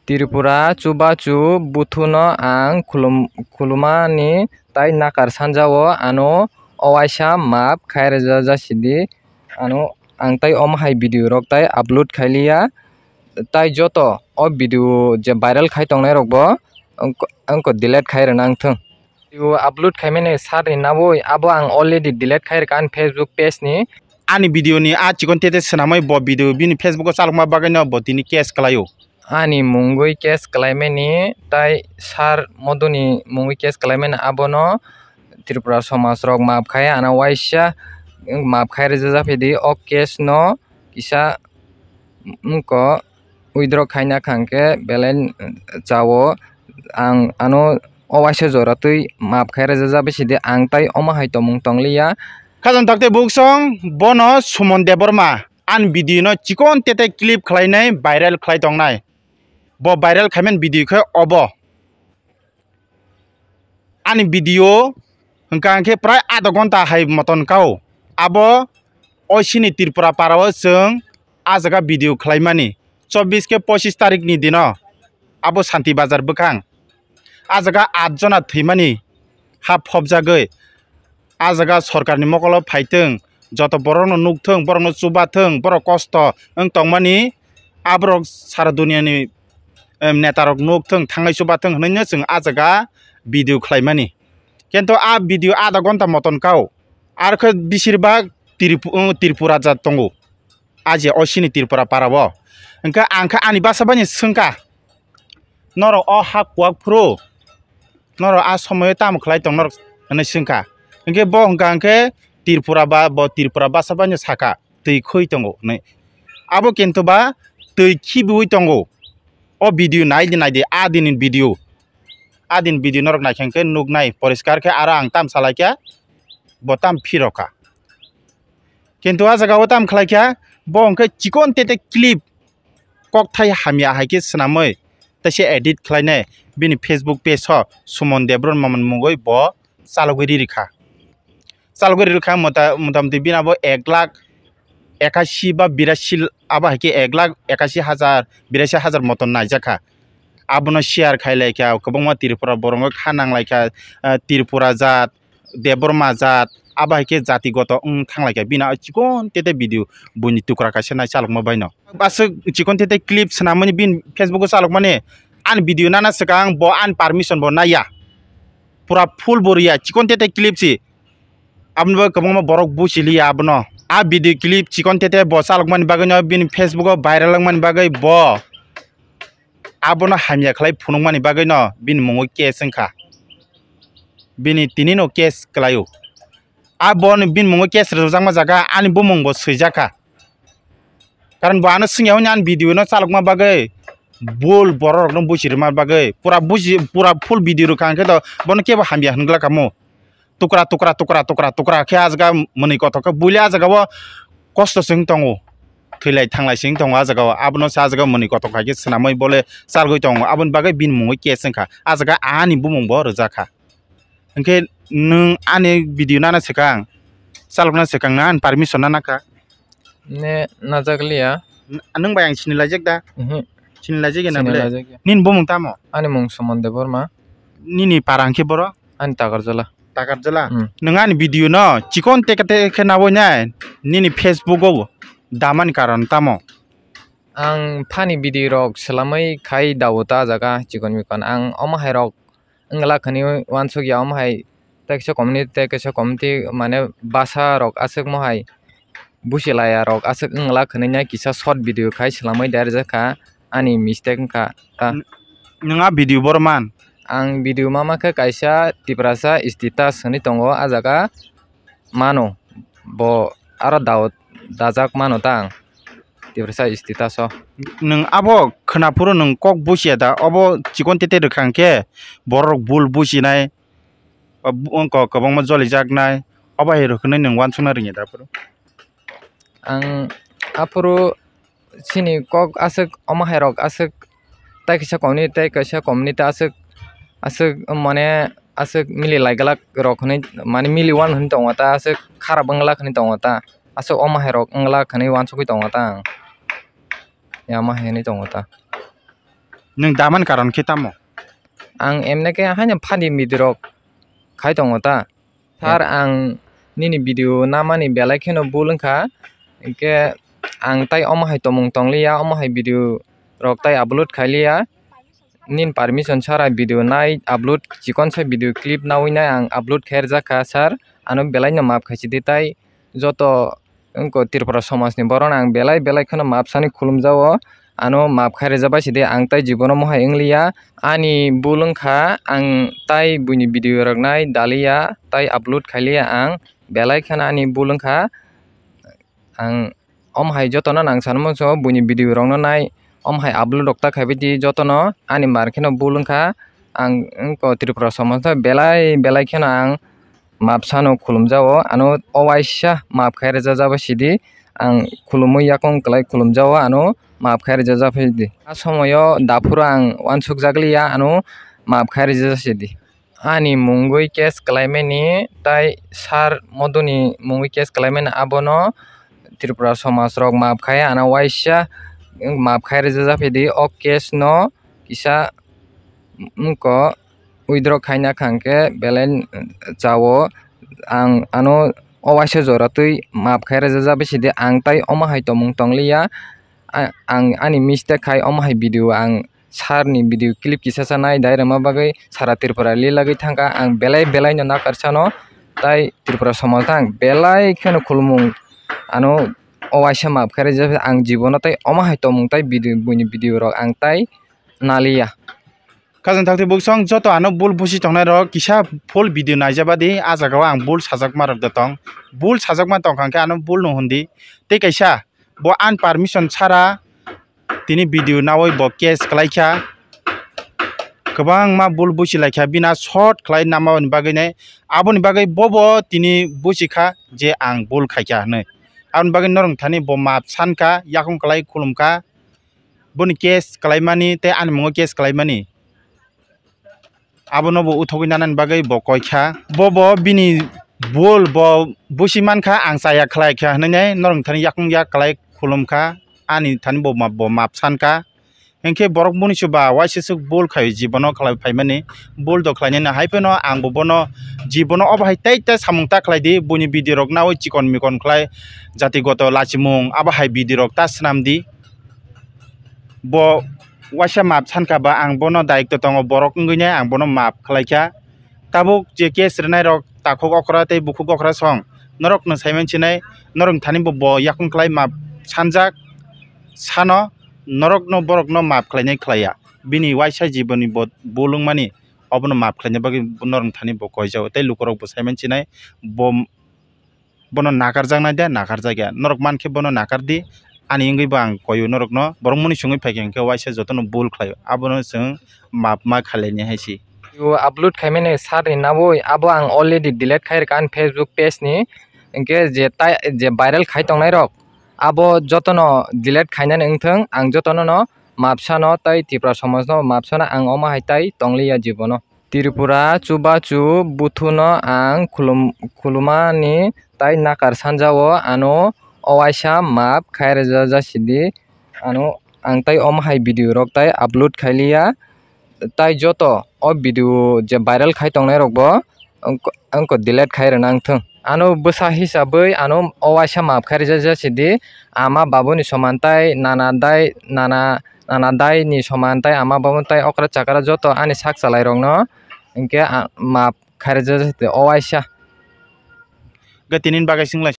Tripura chubachu buthuno ang khulumani tai nakar sanjao ano owaisa map khairajak sidi ano ang tai hai video rok tai upload khailia tai joto o video je viral khai tongnai rok bo angko delete khairana ang thung video upload khaimani sari naboi abo ang already delete khairka an Facebook page ni ani video ni a chikon tete senamai bo video bini Facebook o chalokma bagano bo tini case klayo ani mungoi case klaimani tai sar modoni mungoi case klaimani abono Tripura somaj rok map khai ana waisa map khai reja pedi o case no kisa ko withdraw khaina khangke belen chawo ang ano owaisa jora tui map khai reja besidi ang tai oma hai tomung tonglia khazan takte buksong bono Sumon Deborma an video no chikon tete clip khlainai viral khlai tongnai bo viral khaimen video khe obo ani video hingkangke prai adha ghonta hai moton kau abo oisini Tripura parao jeng ajaga video khlaimani 24 ke 25 tarik ni dino abo Shanti Bazar bwkhang ajaga 8 jona thimani hap hobjagoi ajaga sorkarni mokolo phaiteng joto borokno nuktheng borokno chubatheng borok kosto ang tongmani aborok sara dunia ni netarok nuktheng thangai chubatheng hnaino jeng ajaga video khlaimani kintu a video adha ghonta moton kau ar khe besirbag Tripura jat tongo aje osini Tripura parao engka angkha ani basabani sengka norok o hap kuak phuru norok a somoy tam khlai tong norok hwnai sengka engke bo hingka angke Tripura basabani saka tui khoi tongo nei abo kintu ba tui khibui tongo o video naide adin video norok naikhankhe nuknai poriskar khe aro ang tam salaikya bo tam phiroka kintu a jaga o tam khlaikya bo hingke chikon tete clip kokthai hamya haike swnamoi taise edit khlainai bini Facebook page ho Sumon Deborma mungoi bo chalogoi rikha motamoti bina bo 1,81,000 ba 82 aba haike 1,81,000 moton naijaka abono share khailaikya kwbangma Tripura borongo khananglaikya Tripura jat Deborma jat aba haike jatigoto thanglaikya bina chikon tete video buni tukra kaisa nai chalokma baino asuk chikon tete clip swnamani bin Facebook o chalokmani an video nana swkang bo an permission bo naya pura full boria chikon tete clip si abno kwbangma borok buchiliya abono a video clip chikon tete bo chalokmani bagino bin Facebook o viral langmani bagai bo abono hamya khlai phunukmani bagino bin mungo case wngkha bini tini no case klayo abon bin mungo case rojangma jaga ani bumung bo swijaka karon bo ano singyaw ni an video no chalokma bagai bol borok no buchirma bagai pura full video ro kangke to bono kebo hamya hngla kamo tukra khe ajaga mani kotoka bulia jaga bo kosto sing tongo thilai thanglai sing tongo ajaga abono sajaga mani kotoka ke snamoi bole chalgoi tongo abon bagai bin mungo case wngkha ajaga ani bumung bo rojaka hingke nung ani video nana sekang chalokna sekang an permission nana ka ne najakliya nung bayang sinilajak da sinilajak na bole nin bomung tamo ani mung Sumon Deborma nini parangke boro ani takarjala nung ani video no chikon tekate khenabo nyai nini Facebook o daman karon tamo ang phani video rok salamai khai dawota jaga chikon mikon ang omahai rok ngla khani wansuk ya omahai teksa community mane basa rok asuk mohai busilaya rok asuk ngla khani nya kisa short video khai salamai dar jaka ani mistake ka nunga video borman ang video mama khe kaisa Tripura status hini tongo a jaga mano bo aro dajak mano tang Tripura status o nung abo khnapuro nung kok busia da abo chikon tete rkhangke borok bul businai onko kwbangma jolijak nai abo hero khne nung wansungna ringya da puro ang apuro sini kok asuk omahai rok asuk tai kaisa community asuk mane asuk mili laigalak rok hne mane mili wan hne tongo ta asuk kharap bangla khne tongo ta asuk omahai rok ngla khne wansukui tongo ta yama hene tongo ta Nung daman karon khe tamo. Ang emne ke haino phani video rok khai tongo ta. Thar ang nini video namani belai kheno bul wngkha hingke ang tai omo hai tomung tonglia omo hai video rok tai upload khailia nin permission sara video nai upload chikon sa video clip nawi nai ang upload khairjaka sar ano belai no map khaisidi tai joto wngko Tripura somaj ni borok ang belai kheno map sani khulumjao ano map khairjaba sidi ang tai jibono mohai wnglia ani bul wngkha ang tai buini video rok nai dalia tai upload khailia ang belai kheno ani bul wngkha ang hai jotono nang sanmoso buini video rok no nai hai upload rok ta khaibidi jotono ani mar kheno bul wngkha ang wngko Tripura somaj no belai kheno ang map sano khulumjao ano owaisa map khairjaba sidi ang khulumui yakong klai khulumjao ano map khairjaba sidi a somoyo dapura ang wansukjakliya ano map khairjaba sidi ani mungui case klaimeni tai sar modoni mungui case klaimeni abono Tripura somaj rok map khaya ana waisa map khairjaba sidi o case no kisa wngko withdraw khaina khangke belai chao ang ano owaisa joratui map khairjaba sidi ang tai omo hai tomung tonglia ang ani mistake khai omo hai video ang sar ni video clip kisa sanai dai rama bagai sara Tripura lilagui thangka ang belai no nakarsano tai Tripura somaj ang belai kheno khulmung ano owaisa map khairjaba ang jibono tai omo hai tomung tai video buini video rok ang tai nalia Kajang thakti buksong joto ano bul busi tongnai rok kisa full video naijabadi a jaga o ang bul sajakma rok datong bul sajakma tongkangke ano bul no hundi tei kaisa bo an permission sara tini video nawai bo case klaikha kwbang ma bul busi laikha bina short khlai namani bagui nei aboni bagui bobo tini busikha je ang bul khaikha nei aboni bagui norong thani bo map sanka yakung klai khulumka boni case klaimani tei ani mungo case klaimani abono bo uthogui nanan bagai bo koikha bobo bini bol bo busimankha ang saya khlaikha hinai norong thani yakung yak klai khulumkha ani thani bo map sanka hengke borok buni suba waisesuk bol khai jibono khlai phaimani bol do khlaini na haipeno ang bono jibono obhai taita samungta khlaidi buni video rok nawi chikon mikon khlai jatigoto lachimung abahai video rok ta snamdi bo waisa map sanka ba ang bono daikto tongo borok ngui nai ang bono map khlaikha tabuk je case rnai rok takhok okra tei bukhuk okra song norok no saiman chinai norong thani bo yakung klai map sanjak sano norok no borok no map khlainai khlaya bini waisa jiboni bulung mani obono map khlaina bagi norong thani bo koijao tei lukorok bo saiman chinai bono nakarjaknai de nakarjakya norok mankhe bono nakardi ani wngui bang koyo norok no borok muni sungui phaikha hingke waisa jotono bul khlaio abono chwng map ma khalaini haisi you upload khaimene sar ni naboi abo ang already delete khair kan Facebook page ni hingke je viral khai tongnai rok abo jotono delete khainani wngthang ang jotono no map sano tai Tripura somaj no map sana ang omo hai tai tonglia jibono Tripura chubachu buthuno ang khulumani tai nakar sanjao ano owaisa map khairjaba sidi ano ang tai omo hai video rok tai upload khailia tai joto o video je viral khai tongnai rok bo angko delete khair nangthang ano bwsa hisabai ano owaisa map khairjaba sidi ama babuni soman tai nana dai ni soman tai ama babuni tai okra chakra joto ani sak chalai rok no hingke map khairjaba sidi owaisa ga tinin bagai singla